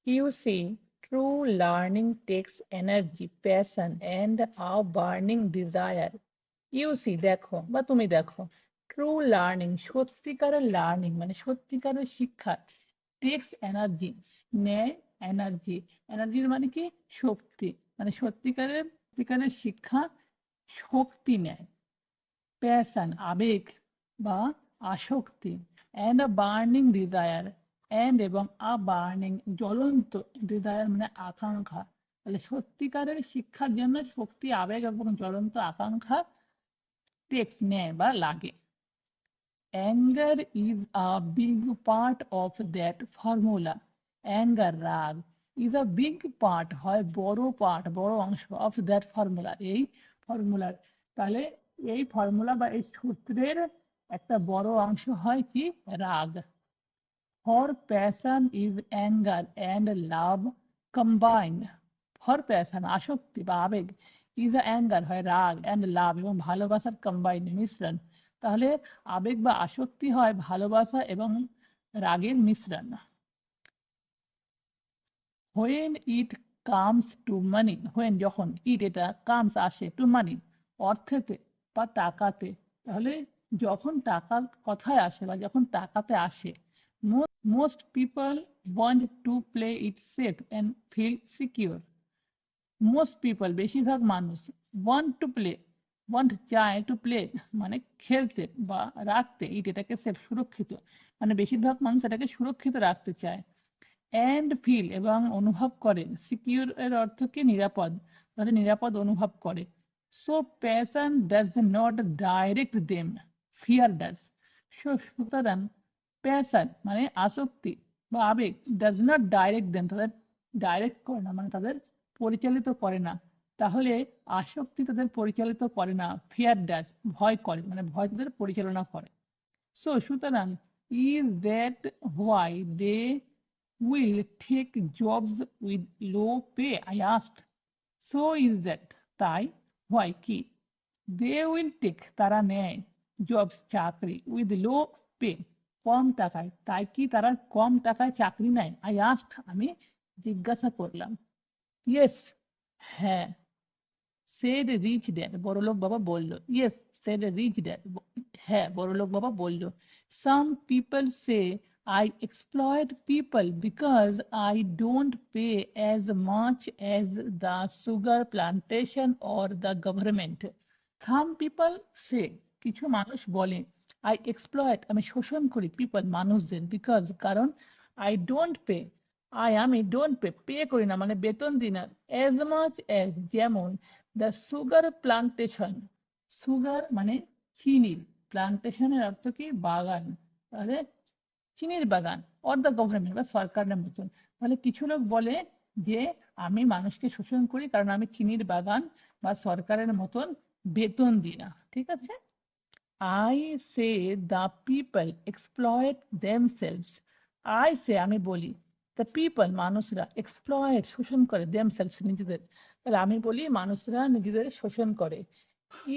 You see, true learning takes energy, passion, and a burning desire. You see, দেখো বা তুমি দেখো, true learning সত্যিকারের লার্নিং মানে সত্যিকারের শিক্ষা টেক্স এনার্জি নেয় এনার্জি। এনার্জির মানে কি? শক্তি। মানে সত্যিকারের শিক্ষা শক্তি নেয়। প্যাশন আবেগ বা আসক্তি, and a burning desire, and এবং আ বার্নিং জ্বলন্ত, ডিজায়ার মানে আকাঙ্ক্ষা। তাহলে সত্যিকারের শিক্ষার জন্য শক্তি, আবেগ এবং জ্বলন্ত আকাঙ্ক্ষা টেক্স নেয় বা লাগে। Anger is a big part of that formula. Anger রাগ ইজ আ বিগ পার্ট হয় বড় পার্ট, বড় অংশ অফ দ্যাট ফর্মুলা এই ফর্মুলার। তাহলে এই ফর্মুলা বা এই সূত্রের একটা বড় অংশ হয় কি? রাগ। For passion is anger and love combined. For passion আসক্তি বা আবেগ, ইজ আ অ্যাঙ্গার হয় রাগ, অ্যান্ড লাভ এবং ভালোবাসার কম্বাইন্ড মিশ্রণ। তাহলে আবেগ বা আসক্তি হয় ভালোবাসা এবং রাগের মিশ্রণ। When it comes to money, when যখন, ইট এটা, কামস আসে, টু মানি অর্থেতে বা টাকাতে। তাহলে যখন টাকার কথায় আসে বা যখন টাকাতে আসে, most people want to play it safe and feel secure. Most people বেশিরভাগ মানুষ want to play, want চায় to play মানে খেলতে বা রাখতে, এটাকে সেফ সুরক্ষিত, মানে বেশিরভাগ মানুষ এটাকে সুরক্ষিত রাখতে চায়। অ্যান্ড ফিল এবং অনুভব করে, সিকিউর এর অর্থ কি? নিরাপদ, তাহলে নিরাপদ অনুভব করে। So passion does not direct them, fear does. সুতরাং প্যাশন মানে আসক্তি বা আবেগ, ডাজ নট ডাইরেক্ট দেম তাদের ডাইরেক্ট করে না, মানে তাদের পরিচালিত করে না। তাহলে আসক্তি তাদের পরিচালিত করে না, ফিয়ার ডাজ ভয় করে, মানে ভয় তাদের পরিচালনা করে। সো সুতরাং is that why they will take jobs with low pay? I asked. So is that তাই, why কি? They will take তারা নেয়, jobs চাকরি, with low pay কম টাকায়। তাই কি তারা কম টাকায় চাকরি নেয়? I asked আমি জিজ্ঞাসা করলাম। Yes হ্যাঁ, said rich dad বড়লোক বাবা বলল। Yes said rich dad হ্যাঁ বড়লোক বাবা বলল। Some people say I exploit people because I don't pay as much as the sugar plantation or the government. Some people say কিছু মানুষ বলে I exploit আমি শোষণ করি people মানুষদের, because কারণ I don't pay আমি ডোন্ট পে করি না মানে বেতন দিই না, as much as যেমন দ্য সুগার প্লান্টেশন, সুগার মানে চিনির, প্লান্টেশনের অর্থ কি? বাগান। তাহলে চিনির বাগান, অর দ্য গভর্নমেন্ট বা সরকারের মতন। তাহলে কিছু লোক বলে যে আমি মানুষকে শোষণ করি কারণ আমি চিনির বাগান বা সরকারের মতন বেতন দিই না। ঠিক আছে। I say the people exploit themselves. I say আমি বলি, দ্য পিপল মানুষরা, এক্সপ্লয়েট শোষণ করে, দেমসেলভস নিজেদের। তাহলে আমি বলি মানুষরা নিজেদের শোষণ করে।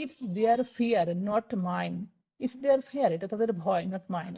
It's their fear not mine, it's their fear এটা তাদের ভয়, নট মাইন